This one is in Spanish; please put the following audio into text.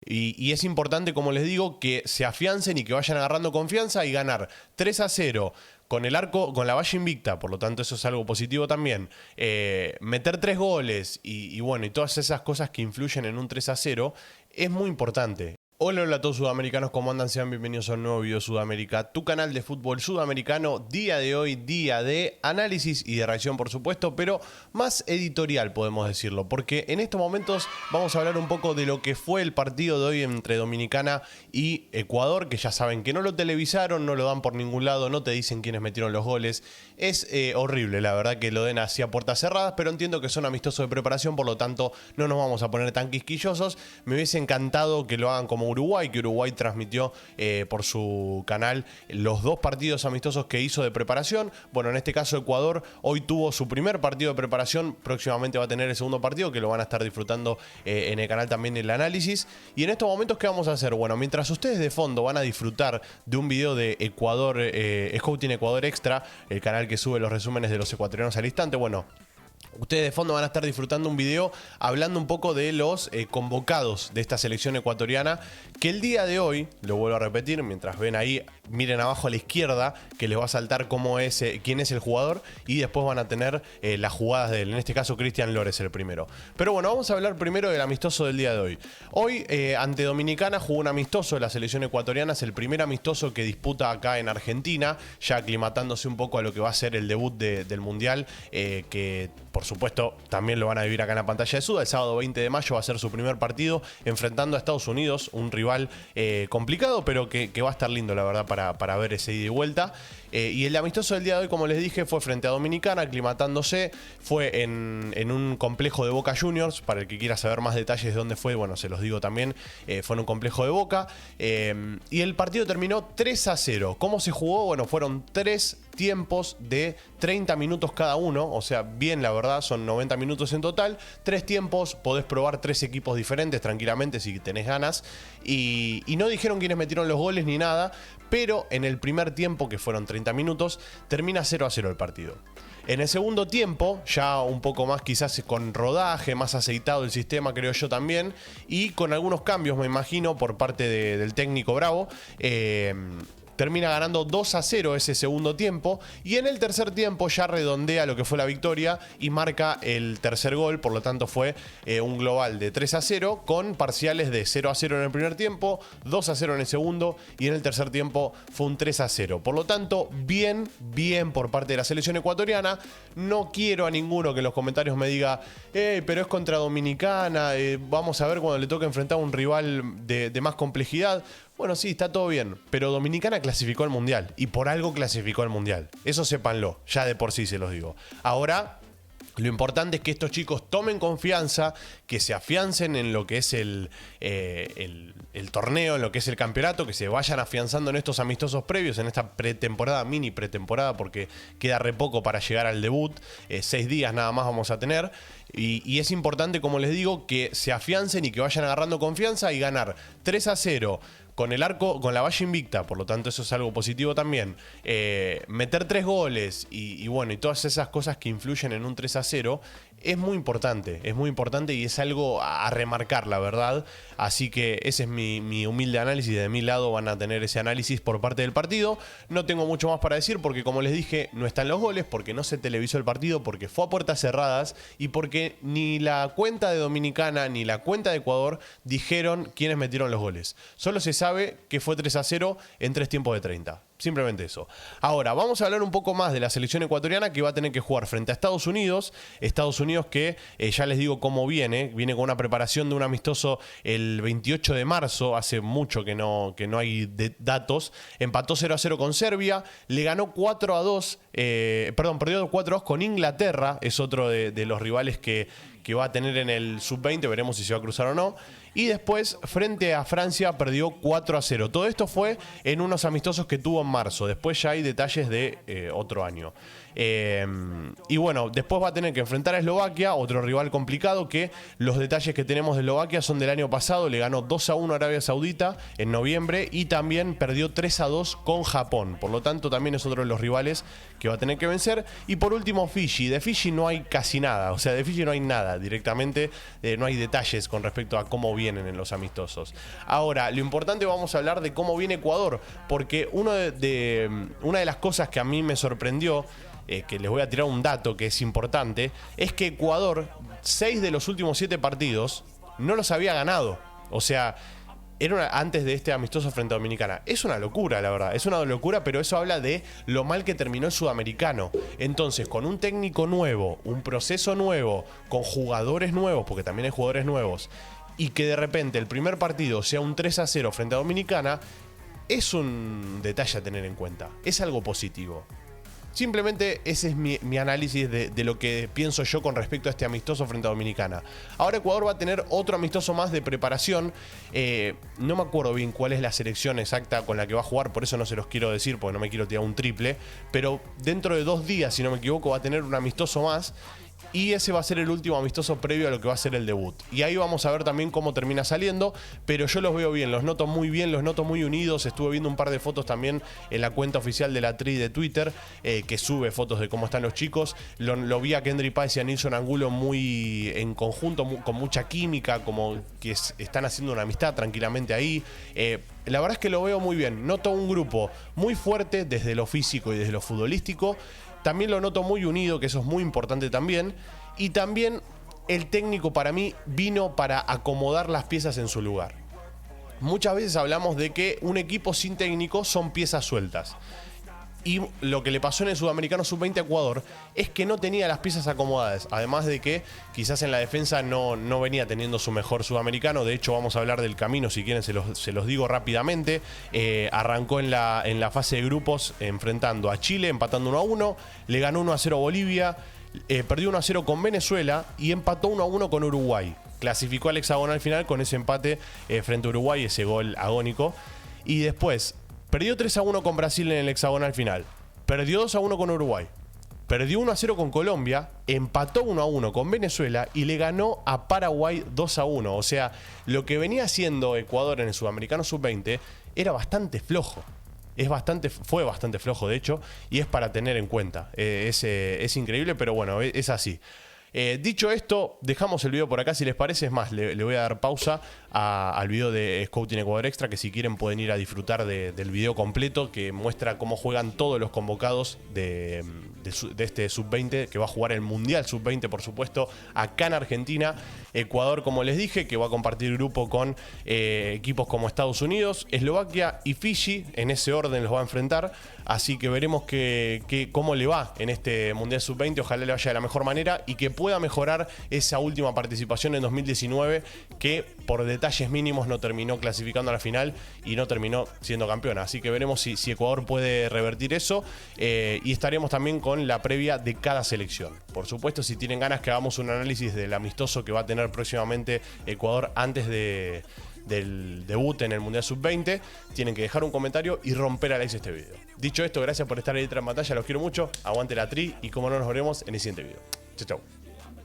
Y es importante, como les digo, que se afiancen y que vayan agarrando confianza y ganar 3-0 con el arco, con la valla invicta, por lo tanto eso es algo positivo también. Meter 3 goles y bueno, y todas esas cosas que influyen en un 3-0 es muy importante. Hola, hola a todos sudamericanos, ¿cómo andan? Sean bienvenidos a un nuevo video Sudamérica, tu canal de fútbol sudamericano. Día de hoy, día de análisis y de reacción, por supuesto, pero más editorial podemos decirlo, porque en estos momentos vamos a hablar un poco de lo que fue el partido de hoy entre Dominicana y Ecuador, que ya saben que no lo televisaron, no lo dan por ningún lado, no te dicen quiénes metieron los goles. Es horrible, la verdad, que lo den así a puertas cerradas, pero entiendo que son amistosos de preparación, por lo tanto no nos vamos a poner tan quisquillosos. Me hubiese encantado que lo hagan como Uruguay, que Uruguay transmitió por su canal los 2 partidos amistosos que hizo de preparación. Bueno, en este caso Ecuador hoy tuvo su primer partido de preparación, próximamente va a tener el segundo partido, que lo van a estar disfrutando en el canal también el análisis. Y en estos momentos, ¿qué vamos a hacer? Bueno, mientras ustedes de fondo van a disfrutar de un video de Ecuador, Scouting Ecuador Extra, el canal que sube los resúmenes de los ecuatorianos al instante, bueno, ustedes de fondo van a estar disfrutando un video hablando un poco de los convocados de esta selección ecuatoriana, que el día de hoy, lo vuelvo a repetir, mientras ven ahí, miren abajo a la izquierda, que les va a saltar quién es el jugador, y después van a tener las jugadas de él. En este caso, Cristian Lores el primero. Pero bueno, vamos a hablar primero del amistoso del día de hoy. Hoy, ante Dominicana, jugó un amistoso de la selección ecuatoriana. Es el primer amistoso que disputa acá en Argentina, ya aclimatándose un poco a lo que va a ser el debut del Mundial, que por supuesto también lo van a vivir acá en la pantalla de Suda. El sábado 20 de mayo va a ser su primer partido enfrentando a Estados Unidos, un rival complicado, pero que va a estar lindo, la verdad, para ver ese ida y vuelta. Y el amistoso del día de hoy, como les dije, fue frente a Dominicana, aclimatándose. Fue en un complejo de Boca Juniors. Para el que quiera saber más detalles de dónde fue, bueno, se los digo también. Fue en un complejo de Boca. Y el partido terminó 3-0. ¿Cómo se jugó? Bueno, fueron 3 tiempos de 30 minutos cada uno. O sea, bien, la verdad, son 90 minutos en total. 3 tiempos, podés probar 3 equipos diferentes tranquilamente si tenés ganas. Y no dijeron quiénes metieron los goles ni nada. Pero en el primer tiempo, que fueron 30 minutos, termina 0-0 el partido. En el segundo tiempo, ya un poco más quizás con rodaje, más aceitado el sistema, creo yo también, y con algunos cambios, me imagino, por parte del técnico Bravo, termina ganando 2-0 ese segundo tiempo, y en el tercer tiempo ya redondea lo que fue la victoria y marca el tercer gol. Por lo tanto fue un global de 3-0 con parciales de 0-0 en el primer tiempo, 2-0 en el segundo, y en el tercer tiempo fue un 3-0. Por lo tanto, bien por parte de la selección ecuatoriana. No quiero a ninguno que en los comentarios me diga pero es contra Dominicana, vamos a ver cuando le toque enfrentar a un rival de más complejidad. Bueno, sí, está todo bien, pero Dominicana clasificó al Mundial, y por algo clasificó al Mundial. Eso sépanlo, ya de por sí se los digo. Ahora, lo importante es que estos chicos tomen confianza, que se afiancen en lo que es el torneo, en lo que es el campeonato, que se vayan afianzando en estos amistosos previos, en esta pretemporada, mini pretemporada, porque queda re poco para llegar al debut. 6 días nada más vamos a tener. Y es importante, como les digo, que se afiancen y que vayan agarrando confianza y ganar 3-0 con el arco, con la valla invicta, por lo tanto eso es algo positivo también. Meter 3 goles y bueno, y todas esas cosas que influyen en un 3-0 es muy importante y es algo a remarcar, la verdad. Así que ese es mi humilde análisis. De mi lado van a tener ese análisis por parte del partido. No tengo mucho más para decir porque, como les dije, no están los goles, porque no se televisó el partido, porque fue a puertas cerradas y porque ni la cuenta de Dominicana ni la cuenta de Ecuador dijeron quiénes metieron los goles. Solo se sabe que fue 3-0 en 3 tiempos de 30. Simplemente eso. Ahora, vamos a hablar un poco más de la selección ecuatoriana, que va a tener que jugar frente a Estados Unidos. Estados Unidos que ya les digo cómo viene. Viene con una preparación de un amistoso el 28 de marzo. Hace mucho que no hay datos. Empató 0-0 con Serbia. Le ganó 4-2. Perdió 4-2 con Inglaterra. Es otro de los rivales que va a tener en el sub-20. Veremos si se va a cruzar o no. Y después, frente a Francia, perdió 4-0. Todo esto fue en unos amistosos que tuvo en marzo. Después ya hay detalles de otro año. Y bueno, después va a tener que enfrentar a Eslovaquia, otro rival complicado, que los detalles que tenemos de Eslovaquia son del año pasado. Le ganó 2-1 a Arabia Saudita en noviembre y también perdió 3-2 con Japón. Por lo tanto, también es otro de los rivales que va a tener que vencer. Y por último, Fiji. De Fiji no hay casi nada. O sea, de Fiji no hay nada directamente. No hay detalles con respecto a cómo vienen en los amistosos. Ahora, lo importante, vamos a hablar de cómo viene Ecuador, porque una de las cosas que a mí me sorprendió, que les voy a tirar un dato que es importante, es que Ecuador, 6 de los últimos 7 partidos, no los había ganado. O sea, antes de este amistoso frente a Dominicana. Es una locura, la verdad. Es una locura, pero eso habla de lo mal que terminó el sudamericano. Entonces, con un técnico nuevo, un proceso nuevo, con jugadores nuevos, porque también hay jugadores nuevos, y que de repente el primer partido sea un 3-0 frente a Dominicana, es un detalle a tener en cuenta. Es algo positivo. Simplemente ese es mi análisis de lo que pienso yo con respecto a este amistoso frente a Dominicana. Ahora Ecuador va a tener otro amistoso más de preparación. No me acuerdo bien cuál es la selección exacta con la que va a jugar, por eso no se los quiero decir, porque no me quiero tirar un triple. Pero dentro de 2 días, si no me equivoco, va a tener un amistoso más. Y ese va a ser el último amistoso previo a lo que va a ser el debut. Y ahí vamos a ver también cómo termina saliendo. Pero yo los veo bien, los noto muy bien, los noto muy unidos. Estuve viendo un par de fotos también en la cuenta oficial de la Tri de Twitter, que sube fotos de cómo están los chicos. Lo vi a Kendry Páez y a Nilson Angulo muy en conjunto, con mucha química, como que están haciendo una amistad tranquilamente ahí. La verdad es que lo veo muy bien. Noto un grupo muy fuerte desde lo físico y desde lo futbolístico. También lo noto muy unido, que eso es muy importante también. Y también el técnico para mí vino para acomodar las piezas en su lugar. Muchas veces hablamos de que un equipo sin técnico son piezas sueltas. Y lo que le pasó en el Sudamericano Sub-20 a Ecuador es que no tenía las piezas acomodadas. Además de que quizás en la defensa no venía teniendo su mejor Sudamericano. De hecho, vamos a hablar del camino, si quieren se los digo rápidamente. Arrancó en la fase de grupos enfrentando a Chile, empatando 1-1. Le ganó 1-0 a Bolivia. Perdió 1-0 con Venezuela y empató 1-1 con Uruguay. Clasificó al hexagonal final con ese empate frente a Uruguay, ese gol agónico. Y después perdió 3-1 con Brasil en el hexagonal final. Perdió 2-1 con Uruguay. Perdió 1-0 con Colombia. Empató 1-1 con Venezuela. Y le ganó a Paraguay 2-1. O sea, lo que venía haciendo Ecuador en el Sudamericano Sub-20 era bastante flojo. Fue bastante flojo, de hecho. Y es para tener en cuenta. Es increíble, pero bueno, es así. Dicho esto, dejamos el video por acá si les parece. Es más, le voy a dar pausa al video de Scouting Ecuador Extra, que si quieren pueden ir a disfrutar del video completo, que muestra cómo juegan todos los convocados de este Sub-20, que va a jugar el Mundial Sub-20, por supuesto, acá en Argentina. Ecuador, como les dije, que va a compartir grupo con equipos como Estados Unidos, Eslovaquia y Fiji. En ese orden los va a enfrentar. Así que veremos cómo le va en este Mundial Sub-20. Ojalá le vaya de la mejor manera y que pueda mejorar esa última participación en 2019, que por detalles mínimos no terminó clasificando a la final y no terminó siendo campeona. Así que veremos si Ecuador puede revertir eso, y estaremos también con la previa de cada selección. Por supuesto, si tienen ganas que hagamos un análisis del amistoso que va a tener próximamente Ecuador antes del debut en el Mundial Sub-20, tienen que dejar un comentario y romper a like este video. Dicho esto, gracias por estar ahí detrás en pantalla, los quiero mucho, aguante la Tri y como no, nos veremos en el siguiente video. Chau, chau.